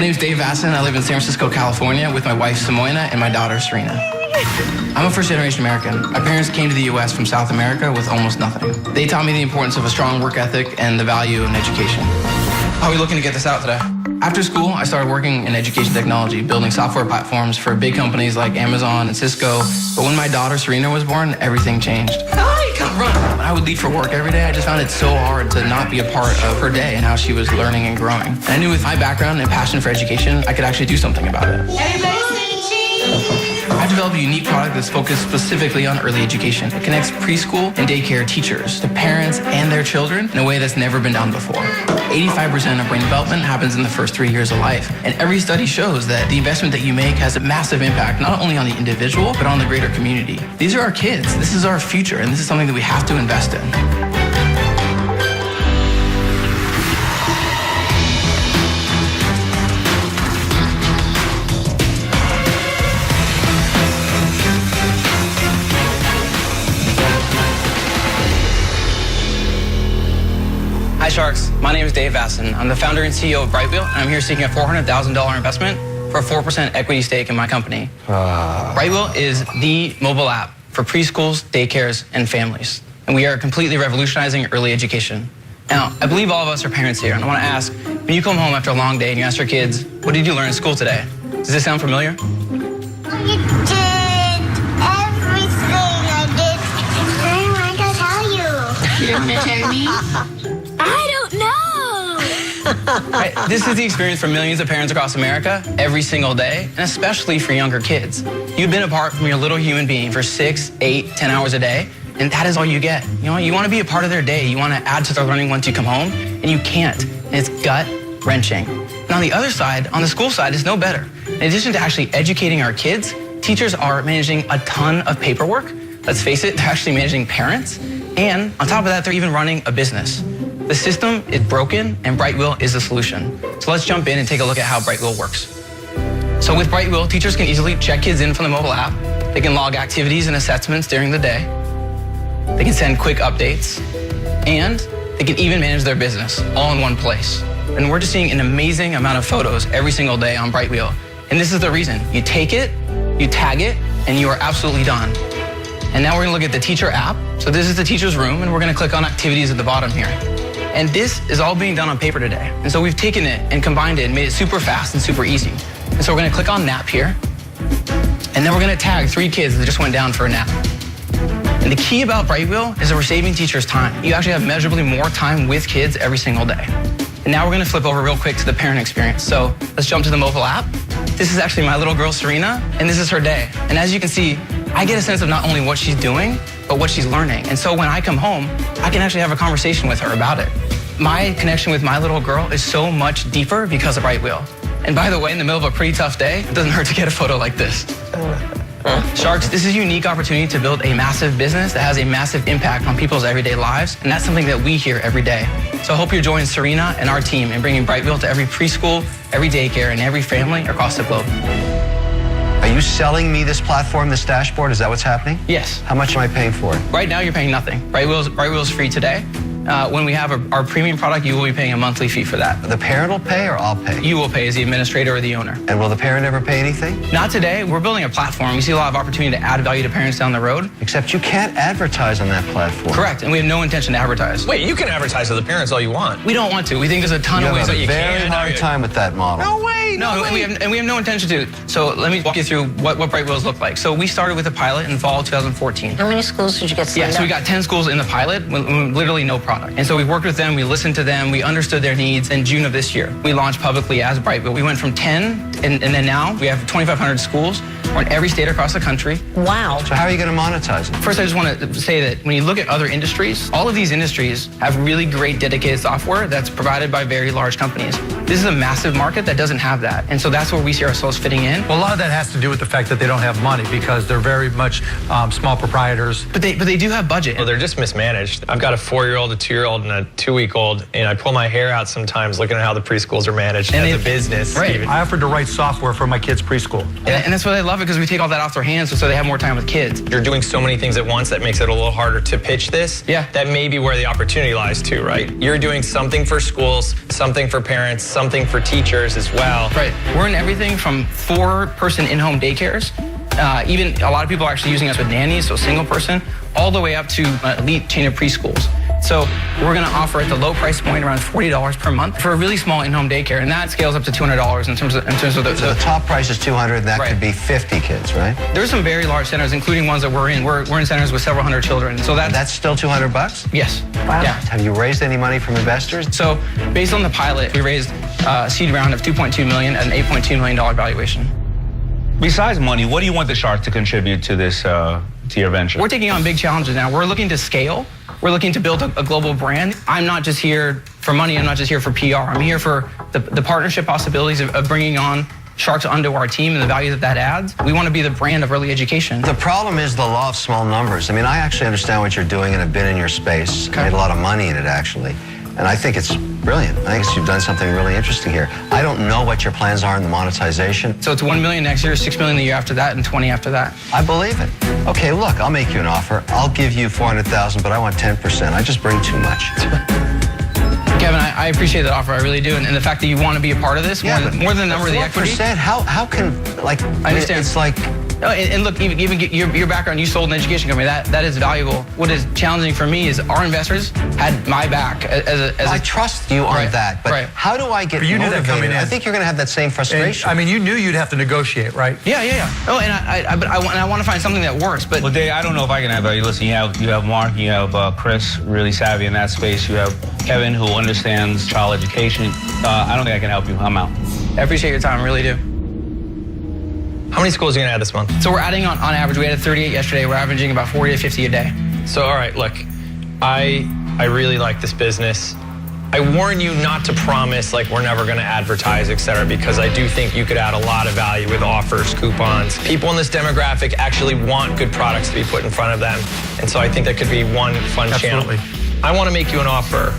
name is Dave Vasson. I live in San Francisco, California with my wife, Samoyna, and my daughter, Serena. I'm a first-generation American. My parents came to the U.S. from South America with almost nothing. They taught me the importance of a strong work ethic and the value of an education. How are we looking to get this out today? After school, I started working in education technology, building software platforms for big companies like Amazon and Cisco. But when my daughter, Serena, was born, everything changed. Hi, come run. When I would leave for work every day, I just found it so hard to not be a part of her day and how she was learning and growing. And I knew with my background and passion for education, I could actually do something about it. I've developed a unique product that's focused specifically on early education. It connects preschool and daycare teachers to parents and their children in a way that's never been done before. 85% of brain development happens in the first 3 years of life. And every study shows that the investment that you make has a massive impact, not only on the individual, but on the greater community. These are our kids. This is our future, and this is something that we have to invest in. Hi Sharks, my name is Dave Vasson. I'm the founder and CEO of Brightwheel, and I'm here seeking a $400,000 investment for a 4% equity stake in my company. Brightwheel is the mobile app for preschools, daycares, and families. And we are completely revolutionizing early education. Now, I believe all of us are parents here, and I want to ask, when you come home after a long day and you ask your kids, what did you learn in school today? Does this sound familiar? I did everything I did. I want to tell you. You don't want to tell me? I don't know. Right. This is the experience for millions of parents across America every single day, and especially for younger kids. You've been apart from your little human being for 6, 8, 10 hours a day, and that is all you get. You know, you want to be a part of their day. You want to add to their learning once you come home, and you can't. And it's gut-wrenching. And on the other side, on the school side, it's no better. In addition to actually educating our kids, teachers are managing a ton of paperwork. Let's face it, they're actually managing parents. And on top of that, they're even running a business. The system is broken, and Brightwheel is the solution. So let's jump in and take a look at how Brightwheel works. So with Brightwheel, teachers can easily check kids in from the mobile app. They can log activities and assessments during the day. They can send quick updates, and they can even manage their business all in one place. And we're just seeing an amazing amount of photos every single day on Brightwheel. And this is the reason. You take it, you tag it, and you are absolutely done. And now we're gonna look at the teacher app. So this is the teacher's room, and we're gonna click on activities at the bottom here. And this is all being done on paper today. And so we've taken it and combined it and made it super fast and super easy. And so we're gonna click on nap here, and then we're gonna tag 3 kids that just went down for a nap. And the key about Brightwheel is that we're saving teachers time. You actually have measurably more time with kids every single day. And now we're gonna flip over real quick to the parent experience. So let's jump to the mobile app. This is actually my little girl, Serena, and this is her day. And as you can see, I get a sense of not only what she's doing, but what she's learning. And so when I come home, I can actually have a conversation with her about it. My connection with my little girl is so much deeper because of Brightwheel. And by the way, in the middle of a pretty tough day, it doesn't hurt to get a photo like this. Sharks, this is a unique opportunity to build a massive business that has a massive impact on people's everyday lives, and that's something that we hear every day. So I hope you'll join Serena and our team in bringing Brightwheel to every preschool, every daycare, and every family across the globe. Are you selling me this platform, this dashboard? Is that what's happening? Yes. How much am I paying for it? Right now, you're paying nothing. Brightwheel's free today. When we have our premium product, you will be paying a monthly fee for that. The parent will pay or I'll pay? You will pay as the administrator or the owner. And will the parent ever pay anything? Not today. We're building a platform. We see a lot of opportunity to add value to parents down the road. Except you can't advertise on that platform. Correct, and we have no intention to advertise. Wait, you can advertise to the parents all you want. We don't want to. We think there's a ton of ways that you have a very can. hard time with that model. No way. No, and we have no intention to. So let me walk you through what Brightwheels look like. So we started with a pilot in fall of 2014. How many schools did you get signed up? Yeah, so we got 10 schools in the pilot with literally no product. And so we worked with them, we listened to them, we understood their needs. In June of this year, we launched publicly as Brightwheel. We went from 10, and then now we have 2,500 schools. We're in every state across the country. Wow. So how are you going to monetize it? First, I just want to say that when you look at other industries, all of these industries have really great dedicated software that's provided by very large companies. This is a massive market that doesn't have that. And so that's where we see ourselves fitting in. Well, a lot of that has to do with the fact that they don't have money because they're very much small proprietors. But they do have budget. Well, they're just mismanaged. I've got a 4-year-old, a 2-year-old, and a 2-week-old, and I pull my hair out sometimes looking at how the preschools are managed And as a business. Right. Even. I offered to write software for my kids' preschool. And that's what they love because we take all that off their hands so they have more time with kids. You're doing so many things at once that makes it a little harder to pitch this. Yeah. That may be where the opportunity lies too, right? You're doing something for schools, something for parents, something for teachers as well. Right. We're in everything from 4-person in-home daycares. Even a lot of people are actually using us with nannies, so single person, all the way up to an elite chain of preschools. So we're going to offer at the low price point around $40 per month for a really small in-home daycare, and that scales up to $200 in terms of So the top price is $200, and that Right. could be 50 kids, right? There's some very large centers, including ones that we're in. We're in centers with several hundred children. So That's still $200? yes. Wow. Yeah. Have you raised any money from investors? So based on the pilot, we raised a seed round of $2.2 million at an $8.2 million valuation. Besides money, what do you want the Shark to contribute to this, to your venture? We're taking on big challenges now. We're looking to scale. We're looking to build a global brand. I'm not just here for money. I'm not just here for PR. I'm here for the partnership possibilities of bringing on Sharks onto our team and the value that adds. We want to be the brand of early education. The problem is the law of small numbers. I mean, I actually understand what you're doing and have been in your space. I made a lot of money in it, actually. And I think it's brilliant. I think you've done something really interesting here. I don't know what your plans are in the monetization. So it's $1 million next year, $6 million the year after that, and 20 after that. I believe it. Okay, look, I'll make you an offer. I'll give you $400,000, but I want 10%. I just bring too much. Kevin, I appreciate that offer. I really do. And the fact that you want to be a part of this, more than the number of the equity. 4%? How can, like, I understand. It's like... No, and look, even your background, you sold an education company. That is valuable. What is challenging for me is our investors had my back I trust you on Right, that, but right. how do I get But you knew that motivated? coming in. I think you're going to have that same And, frustration. I mean, you knew you'd have to negotiate, right? Yeah. Oh, and I want to find something that works. But Well, Dave, I don't know if I can add value. Listen, you have Mark, you have Chris, really savvy in that space. You have Kevin, who understands child education. I don't think I can help you. I'm out. I appreciate your time, I really do. How many schools are you gonna add this month? So we're adding on average, we added 38 yesterday. We're averaging about 40 to 50 a day. So, all right, look, I really like this business. I warn you not to promise like we're never gonna advertise, et cetera, because I do think you could add a lot of value with offers, coupons. People in this demographic actually want good products to be put in front of them. And so I think that could be one fun Absolutely. channel. I wanna make you an offer,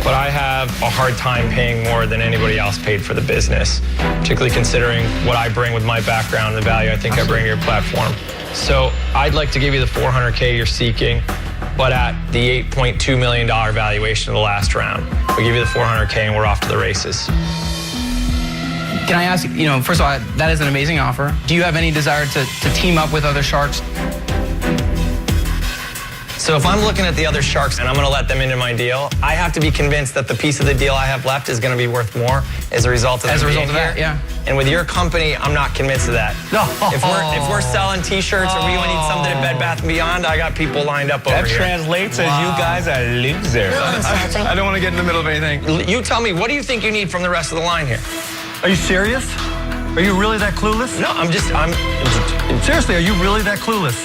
but I have a hard time paying more than anybody else paid for the business, particularly considering what I bring with my background and the value I think I bring to your platform. So I'd like to give you the $400K you're seeking, but at the $8.2 million valuation of the last round. We give you the $400K and we're off to the races. Can I ask, first of all, that is an amazing offer. Do you have any desire to team up with other Sharks? So if I'm looking at the other Sharks and I'm going to let them into my deal, I have to be convinced that the piece of the deal I have left is going to be worth more as a result of them being that, here. yeah. And with your company, I'm not convinced of that. No. If we're selling T-shirts or we need something at Bed Bath & Beyond, I got people lined up over That here. translates as you guys are losers. I don't want to get in the middle of anything. You tell me, what do you think you need from the rest of the line here? Are you serious? Are you really that clueless? No, I'm Seriously, are you really that clueless?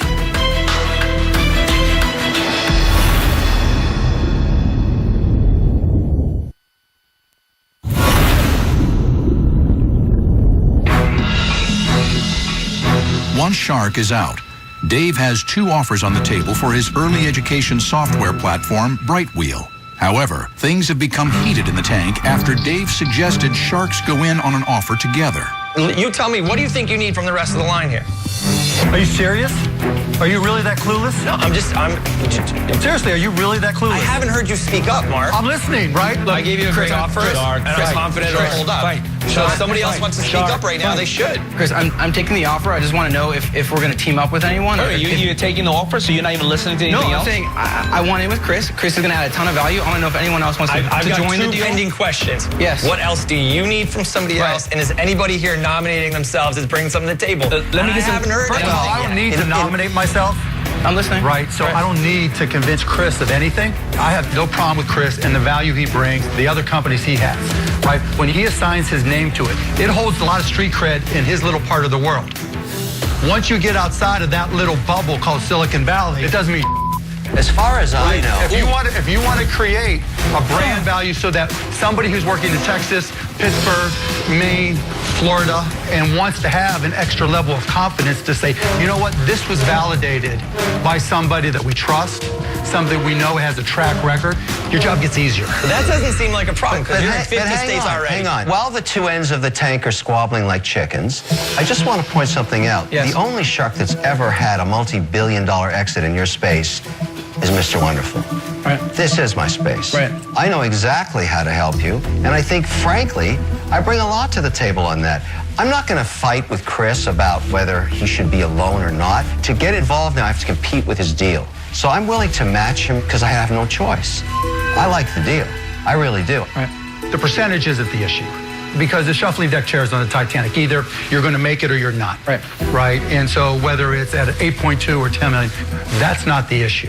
Once Shark is out, Dave has 2 offers on the table for his early education software platform, Brightwheel. However, things have become heated in the tank after Dave suggested Sharks go in on an offer together. You tell me, what do you think you need from the rest of the line here? Are you serious? Are you really that clueless? No, Seriously, are you really that clueless? I haven't heard you speak up, Mark. I'm listening, right? I gave you a great offer, and I'm confident it'll hold up. So if somebody else wants to speak up right now, they should. Chris, I'm taking the offer. I just want to know if we're going to team up with anyone. You're taking the offer, so you're not even listening to anything else? No, I'm saying I want in with Chris. Chris is going to add a ton of value. I want to know if anyone else wants to I've got join the 2 deal. pending questions. Yes. What else do you need from somebody Right. else? And is anybody here nominating themselves as bringing something to the table? let me I get some- haven't heard First of all, I don't need to nominate myself. I'm listening. Right, so I don't need to convince Chris of anything. I have no problem with Chris and the value he brings, the other companies he has, right? When he assigns his name to it, it holds a lot of street cred in his little part of the world. Once you get outside of that little bubble called Silicon Valley, it doesn't mean As far as I know, If you want to create a brand value so that somebody who's working in Texas, Pittsburgh, Maine, Florida, and wants to have an extra level of confidence to say, you know what, this was validated by somebody that we trust, something we know has a track record, your job gets easier. That doesn't seem like a problem because you're in 50 states already. Hang on. While the two ends of the tank are squabbling like chickens, I just want to point something out. Yes. The only shark that's ever had a multi-billion-dollar exit in your space is Mr. Wonderful. Right. This is my space. Right. I know exactly how to help you, and I think, frankly, I bring a lot to the table on that. I'm not going to fight with Chris about whether he should be alone or not. To get involved now, I have to compete with his deal. So I'm willing to match him because I have no choice. I like the deal. I really do. Right. The percentage isn't the issue. Because the shuffling deck chairs on the Titanic, either you're going to make it or you're not. Right. Right? And so whether it's at 8.2 or 10 million, that's not the issue.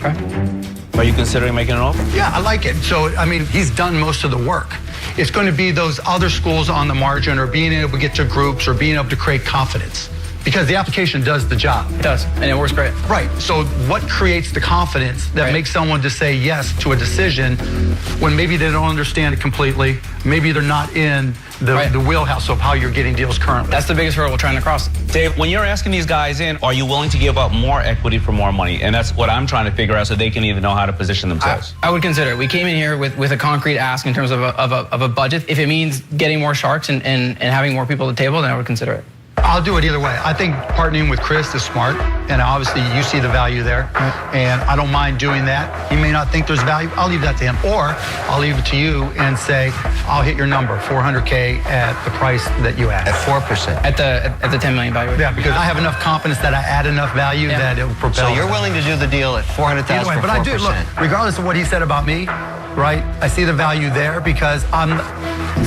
Are you considering making an offer? Yeah, I like it. So, I mean, he's done most of the work. It's going to be those other schools on the margin or being able to get to groups or being able to create confidence. Because the application does the job. It does, and it works great. Right. So what creates the confidence that Right. makes someone to say yes to a decision when maybe they don't understand it completely, maybe they're not in the, Right. the wheelhouse of how you're getting deals currently? That's the biggest hurdle we're trying to cross. Dave, when you're asking these guys in, are you willing to give up more equity for more money? And that's what I'm trying to figure out so they can even know how to position themselves. I would consider it. We came in here with a concrete ask in terms of a budget. If it means getting more sharks and having more people at the table, then I would consider it. I'll do it either way. I think partnering with Chris is smart, and obviously you see the value there, and I don't mind doing that. He may not think there's value. I'll leave that to him, or I'll leave it to you and say, I'll hit your number, 400K at the price that you At asked. 4%. At the 10 million valuation. Yeah, because I have enough confidence that I add enough value Yeah. that it will propel. So you're willing to do the deal at 400,000 Either way, for but 4%. I do, look, regardless of what he said about me, right, I see the value there because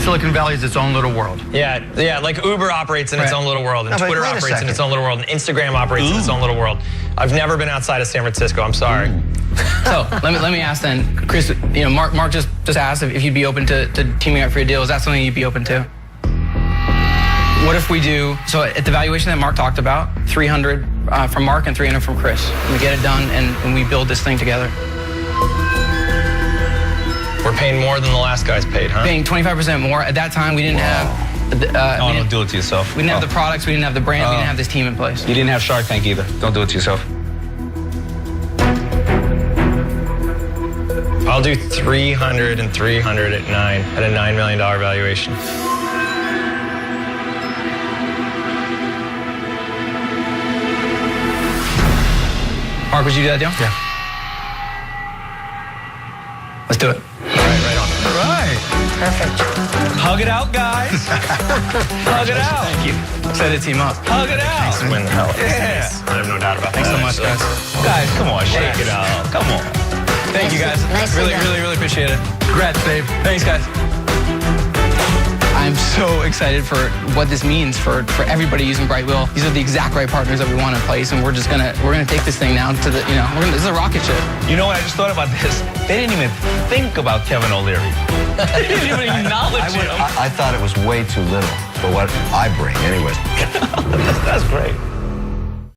Silicon Valley is its own little world. Yeah, like Uber operates in its Right. own little world, and No, but Twitter wait a operates in second. its own little world, and Instagram operates in its own little world. I've never been outside of San Francisco. I'm sorry. So let me ask then, Chris. You know, Mark just asked if you'd be open to teaming up for a deal. Is that something you'd be open to? What if we do so at the valuation that Mark talked about, 300 from Mark and 300 from Chris? We get it done and we build this thing together. We're paying more than the last guy's paid, huh? Paying 25% more. At that time, we didn't have. No, we don't do it to yourself. We didn't have the products. We didn't have the brand. We didn't have this team in place. You didn't have Shark Tank either. Don't do it to yourself. I'll do 300 and 300 at a $9 million valuation. Mark, would you do that deal? Yeah. Let's do it. Right on. Right. Hug it out, guys. Hug it out. Thank you. Excited to team up. Hug it out. Win the hell. Yeah. I have no doubt about Thanks that. so much, guys. Guys, come on, shake it out. Come on. Thank you, guys. Nicely Really, done. really, really appreciate it. Congrats, Dave. Thanks, guys. I'm so excited for what this means for everybody using Brightwheel. These are the exact right partners that we want in place, and we're gonna take this thing now to the, this is a rocket ship. You know what? I just thought about this. They didn't even think about Kevin O'Leary. They didn't even acknowledge him. I thought it was way too little for what I bring anyways. That's great.